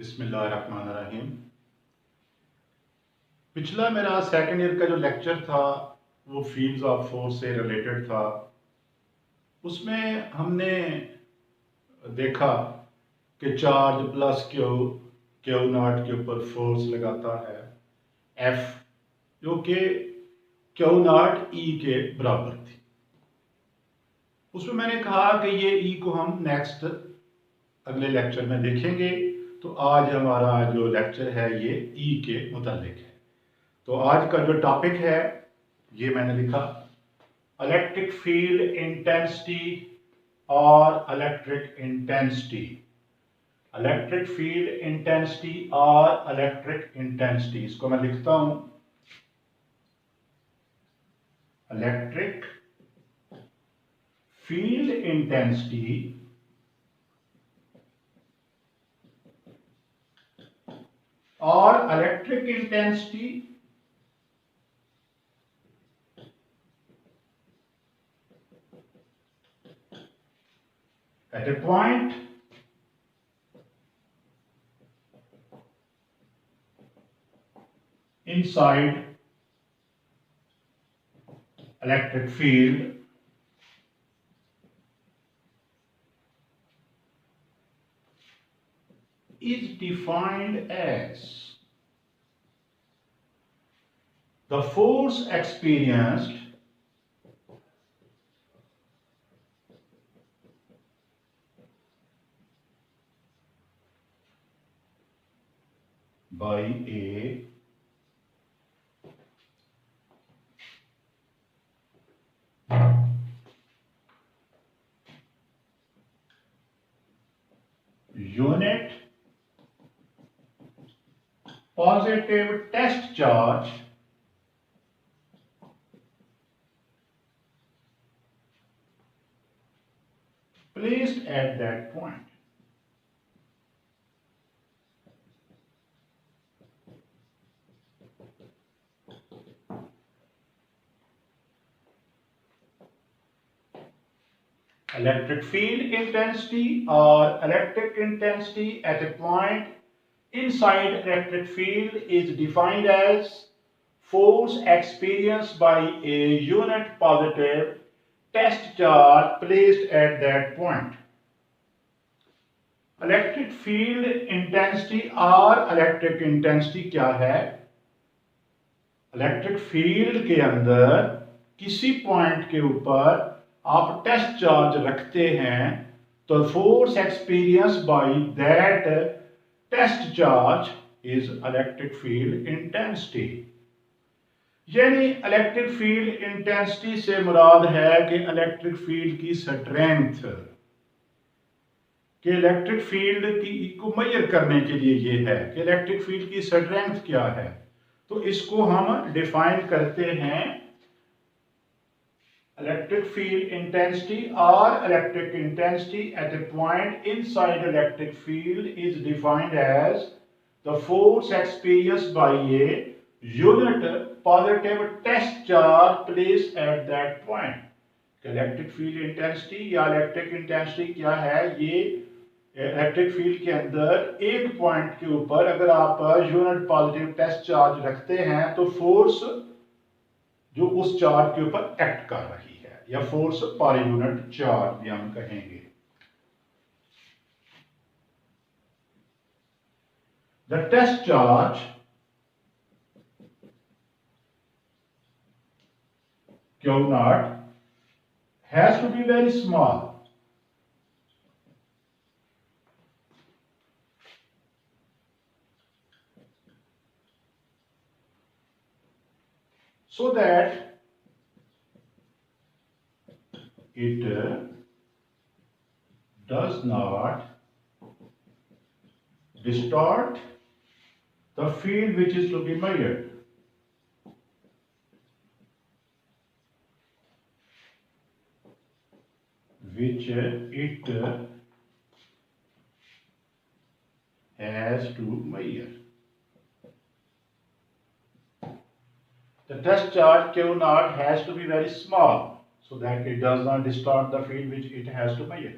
बिस्मिल्लाहिर्रहमानिर्रहीम। पिछला मेरा सेकंड ईयर का जो लेक्चर था वो फील्ड्स ऑफ फोर्स से रिलेटेड था। उसमें हमने देखा कि चार्ज प्लस क्यू नॉट के ऊपर फोर्स लगाता है एफ, जो कि क्यू नॉट ई के बराबर थी। उसमें मैंने कहा कि ये ई को हम नेक्स्ट अगले लेक्चर में देखेंगे। तो आज हमारा जो लेक्चर है ये ई के मुतालिक है। तो आज का जो टॉपिक है ये मैंने लिखा इलेक्ट्रिक फील्ड इंटेंसिटी और electric intensity. Electric field intensity और इलेक्ट्रिक इंटेंसिटी, इसको मैं लिखता हूं इलेक्ट्रिक फील्ड इंटेंसिटी और electric intensity at a point inside electric field is defined as the force experienced by a unit positive test charge placed at that point. Electric field intensity or electric intensity at a point inside electric field is defined as force experienced by a unit positive test charge placed at that point. Electric field intensity और electric intensity क्या है? Electric field के अंदर किसी point के ऊपर आप test charge रखते हैं तो force experience by that test charge is electric field intensity. यानी इलेक्ट्रिक फील्ड इंटेंसिटी से मुराद है कि इलेक्ट्रिक फील्ड की स्ट्रेंथ, कि इलेक्ट्रिक फील्ड की को मेजर करने के लिए ये है कि इलेक्ट्रिक फील्ड की स्ट्रेंथ क्या है। तो इसको हम डिफाइन करते हैं electric field intensity or electric intensity at a point inside electric field is defined as the force experienced by a unit positive test charge placed at that point. Electric field intensity या electric intensity क्या है? ये electric field के अंदर एक point के ऊपर अगर आप यूनिट पॉजिटिव टेस्ट चार्ज रखते हैं तो फोर्स जो उस चार्ज के ऊपर एक्ट कर रही है, या फोर्स पर यूनिट चार्ज भी हम कहेंगे। The test charge Q naught has to be very small so that it does not distort the field which is to be measured. Which it has to measure. The test charge Q naught has to be very small so that it does not distort the field which it has to measure.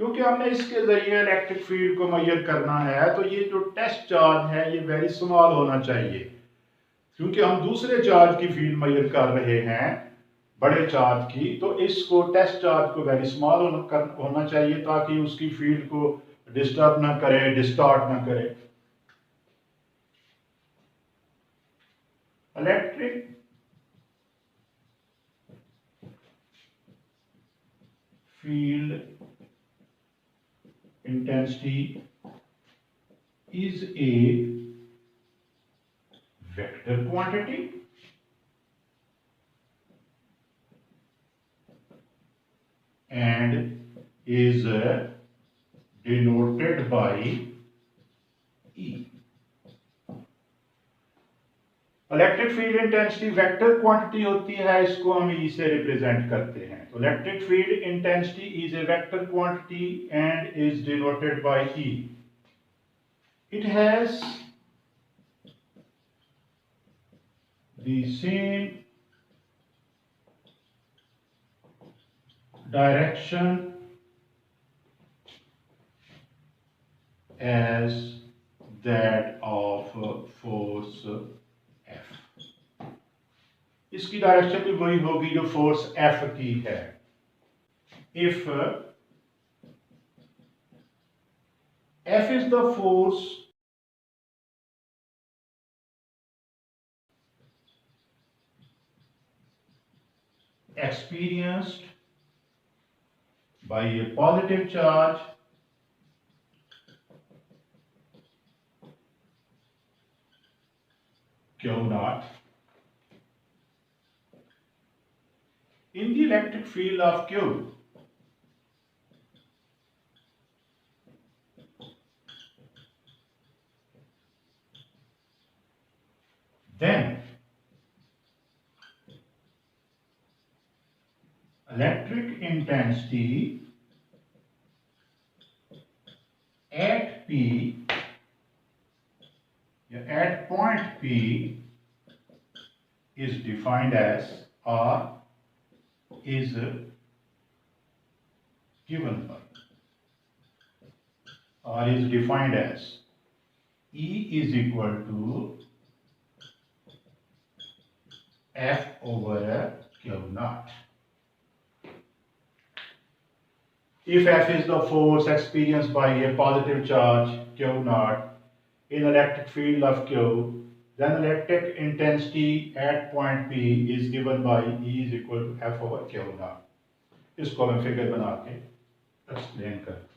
क्योंकि हमने इसके जरिए electric field को major करना है, तो ये जो टेस्ट चार्ज है ये वेरी स्मॉल होना चाहिए, क्योंकि हम दूसरे चार्ज की फील्ड मेजर कर रहे हैं, बड़े चार्ज की, तो इसको टेस्ट चार्ज को वेरी स्मॉल होना चाहिए ताकि उसकी फील्ड को डिस्टर्ब ना करे, डिस्टॉर्ट ना करे। Electric field intensity is a vector quantity and is denoted by E. Electric field intensity vector quantity होती है, इसको हम ई से रिप्रेजेंट करते हैं। तो electric field intensity is a vector quantity and is denoted by E. It has the same direction as that of force F। इसकी direction भी वही होगी जो फोर्स F की है। If F is the force experienced by a positive charge Q naught in the electric field of Q, then electric intensity at P, at point P, is defined as R is given by R is defined as E is equal to F over Q naught. If F is the force experienced by a positive charge Q naught in electric field of Q, then electric intensity at point P is given by E is equal to F over Q naught. इसको मैं figure बना के explain करता हूँ।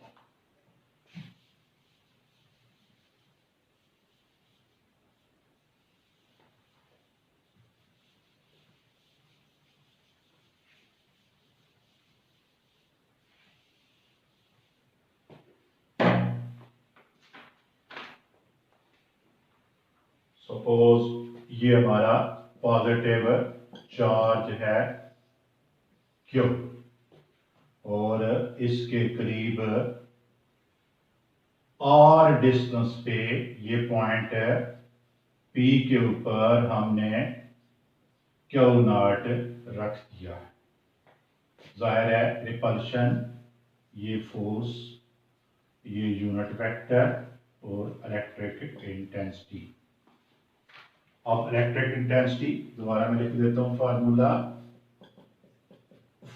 Suppose ये हमारा positive charge है Q और इसके करीब R डिस्टेंस पे ये पॉइंट P के ऊपर हमने Q नॉट रख दिया है। जाहिर है रिपल्शन, ये फोर्स, ये यूनिट वेक्टर और इलेक्ट्रिक इंटेंसिटी। अब इलेक्ट्रिक इंटेंसिटी दोबारा मैं लिख देता हूं formula,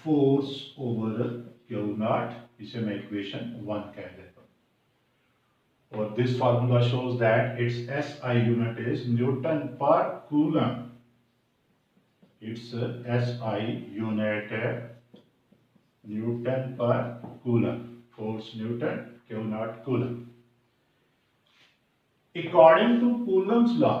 force over Q naught, इसे मैं इक्वेशन 1 कह देता हूं। और this formula shows that its SI unit is newton per coulomb. Its SI unit newton per coulomb, force newton, q naught coulomb. According to Coulomb's law,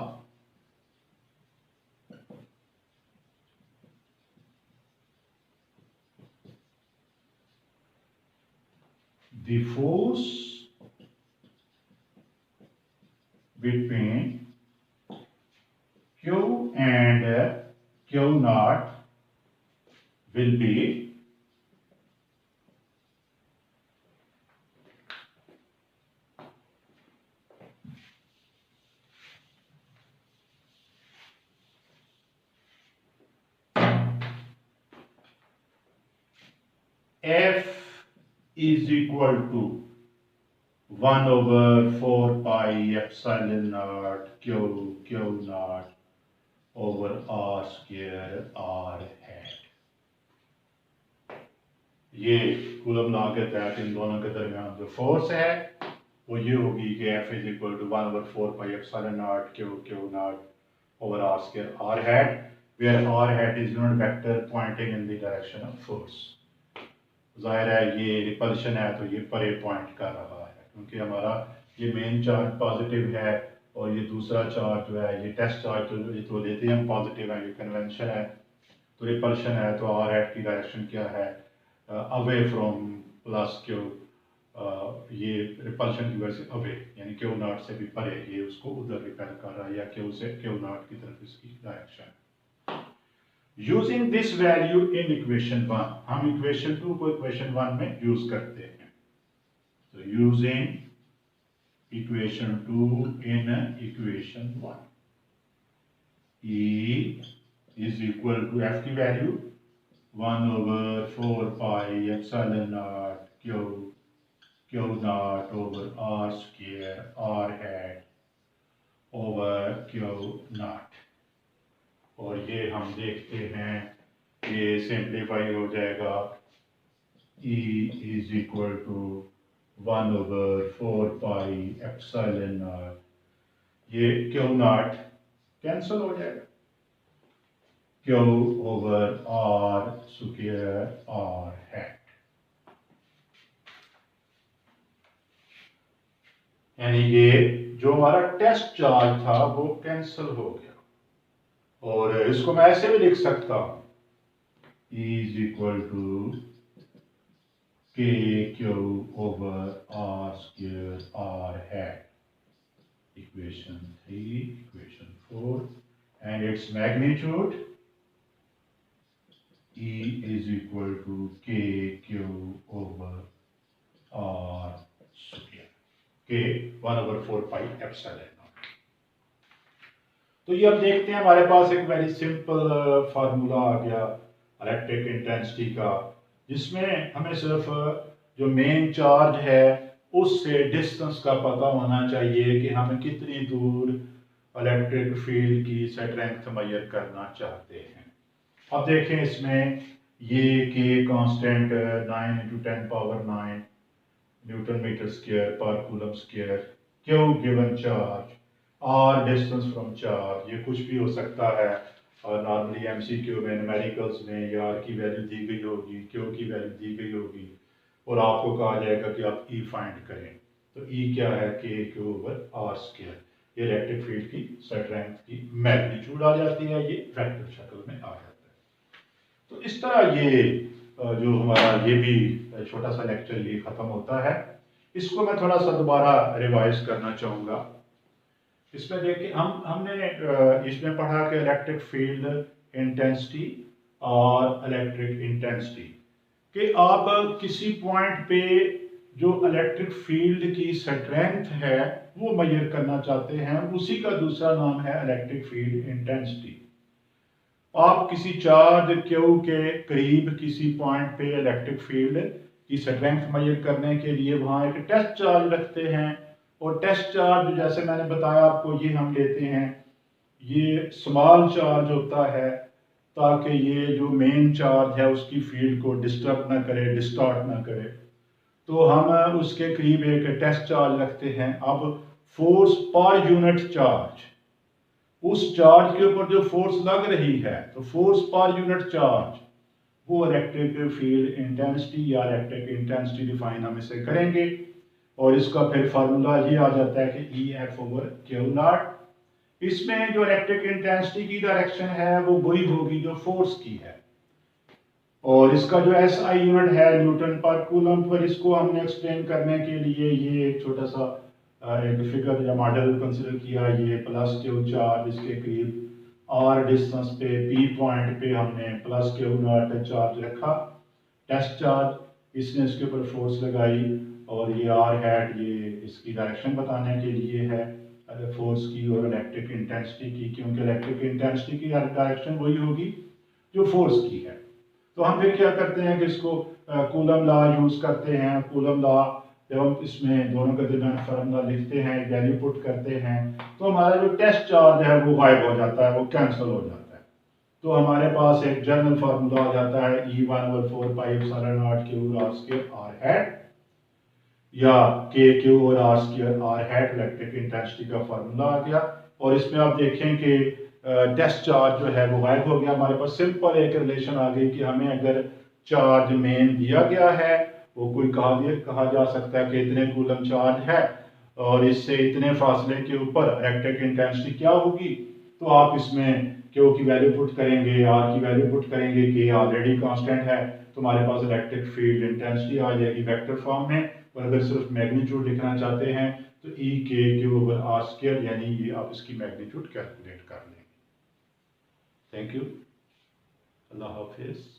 the force between Q and Q naught will be F is equal to 1/4 pi epsilon naught Q Q naught over R square R hat. ये Coulomb law के तहत इन दोनों के दरमियान जो force है वो ये होगी कि F is equal to 1/4 pi epsilon naught Q Q naught over r square r hat, where r hat is unit vector pointing in the direction of force। जाहिर है ये रिपल्शन है तो ये परे पॉइंट कर रहा है क्योंकि हमारा ये मेन चार्ज पॉजिटिव है और ये दूसरा चार्ज जो है ये टेस्ट चार्ज तो लेते हैं हम पॉजिटिव है, ये कन्वेंशन है। तो रिपल्शन है तो r hat की डायरेक्शन क्या है, अवे फ्रॉम प्लस क्यू, ये रिपल्शन की वजह से अवे यानी क्यू नॉट से भी परे, ये उसको उधर रिपेल कर रहा है या क्यू से क्यू नॉट की तरफ इसकी direction. Using this value in equation 1, हम इक्वेशन 2 को इक्वेशन 1 में यूज करते हैं। तो using equation 2 in equation 1, E is equal to F की value 1/4 pi epsilon naught Q naught over R square R hat over Q naught. और ये हम देखते हैं ये सिंप्लीफाई हो जाएगा, E is equal to 1/4 pi epsilon naught, ये क्यू नॉट कैंसिल हो जाएगा, Q over R square R hat. यानी ये जो हमारा टेस्ट चार्ज था वो कैंसिल हो गया और इसको मैं ऐसे भी लिख सकता हूं, E is equal to K Q over R square R hat, equation 3, equation 4 and its magnitude E is equal to K Q over R square K 1/4 pi epsilon not. तो ये अब देखते हैं हमारे पास एक वेरी सिंपल फार्मूला आ गया electric intensity का, जिसमें हमें सिर्फ जो मेन चार्ज है उससे डिस्टेंस का पता होना चाहिए कि हमें कितनी दूर इलेक्ट्रिक फील्ड की स्ट्रेंथ मेजर करना चाहते हैं। अब देखें इसमें ये K constant 9 × 10⁻⁹ newton metre square पर coulomb square, Q given charge, R distance from charge, ये कुछ भी हो सकता है और नॉर्मली एमसीक्यू में न्यूमेरिकल्स में या आर की वैल्यू दी गई होगी, क्यू की वैल्यू दी गई होगी और आपको कहा जाएगा कि आप ई फाइंड करें। तो ई क्या है, के क्यू ओवर आर स्क्वायर, ये इलेक्ट्रिक फील्ड की स्ट्रेंथ की मैग्नीट्यूड आ जाती है, ये वेक्टर शक्ल में आ जाता है। तो इस तरह ये जो हमारा ये भी छोटा सा लेक्चर ये खत्म होता है। इसको मैं थोड़ा सा दोबारा रिवाइज करना चाहूँगा। इसमें देखिए हमने इसमें पढ़ा कि इलेक्ट्रिक फील्ड इंटेंसिटी और इलेक्ट्रिक इंटेंसिटी कि आप किसी पॉइंट पे जो इलेक्ट्रिक फील्ड की स्ट्रेंथ है वो मेजर करना चाहते हैं, उसी का दूसरा नाम है इलेक्ट्रिक फील्ड इंटेंसिटी। आप किसी चार्ज क्यू के करीब किसी पॉइंट पे इलेक्ट्रिक फील्ड की स्ट्रेंथ मेजर करने के लिए वहाँ एक टेस्ट चार्ज रखते हैं और टेस्ट चार्ज जैसे मैंने बताया आपको ये हम लेते हैं, ये स्मॉल चार्ज होता है ताकि ये जो मेन चार्ज है उसकी फील्ड को डिस्टर्ब ना करे, डिस्टॉर्ट ना करे। तो हम उसके करीब एक टेस्ट चार्ज रखते हैं। अब फोर्स पर यूनिट चार्ज, उस चार्ज के ऊपर जो फोर्स लग रही है, तो फोर्स पर यूनिट चार्ज वो इलेक्ट्रिक फील्ड इंटेंसिटी या इलेक्ट्रिक इंटेंसिटी डिफाइन हम इसे करेंगे और इसका फिर फार्मूला ये आ जाता है कि E F over Q not. इसमें जो इलेक्ट्रिक इंटेंसिटी की डायरेक्शन है वो वही होगी जो फोर्स की है और इसका जो एस आई यूनिट है न्यूटन पर कूलम पर, इसको हमने एक्सप्लेन करने के लिए ये एक छोटा सा एक फिगर या मॉडल कंसिडर किया। ये प्लस क्यू चार्ज इसके करीब आर डिस्टेंस पे पी पॉइंट पे हमने प्लस क्यू नॉट चार्ज रखा, टेस्ट चार्ज, इसने इसके ऊपर फोर्स लगाई और ये आर हैट ये इसकी डायरेक्शन बताने के लिए है फोर्स की और इलेक्ट्रिक इंटेंसिटी की, क्योंकि इलेक्ट्रिक इंटेंसिटी की डायरेक्शन वही होगी जो फोर्स की है। तो हम फिर क्या करते हैं कि इसको कूलम लॉ यूज़ करते हैं। कूलम लॉ जब हम इसमें दोनों के दरमियान फार्मूला लिखते हैं, वैल्यू पुट करते हैं, तो हमारा जो टेस्ट चार्ज है वो गायब हो जाता है, वो कैंसिल हो जाता है। तो हमारे पास एक जनरल फार्मूला आ जाता है E1/4πε0 या के क्यू और R square R hat electric intensity का फार्मूला आ गया। और इसमें आप देखें कि टेस्ट चार्ज जो है वो गायब हो गया। हमारे पास सिंपल एक रिलेशन आ गई कि हमें अगर चार्ज मेन दिया गया है, वो कोई कहा जा सकता है कि इतने कूलम चार्ज है और इससे इतने फासले के ऊपर इलेक्ट्रिक इंटेंसिटी क्या होगी, तो आप इसमें क्यू की वैल्यू पुट करेंगे, आर की वैल्यू पुट करेंगे, के ऑलरेडी कांस्टेंट है, तो हमारे पास इलेक्ट्रिक फील्ड इंटेंसिटी आ जाएगी वेक्टर फॉर्म में। और अगर सिर्फ मैग्नीट्यूड लिखना चाहते हैं तो ई के क्यू ओवर आर स्क्वायर, यानी ये आप इसकी मैग्नीट्यूड कैलकुलेट कर लेंगे। Thank you, Allah Hafiz.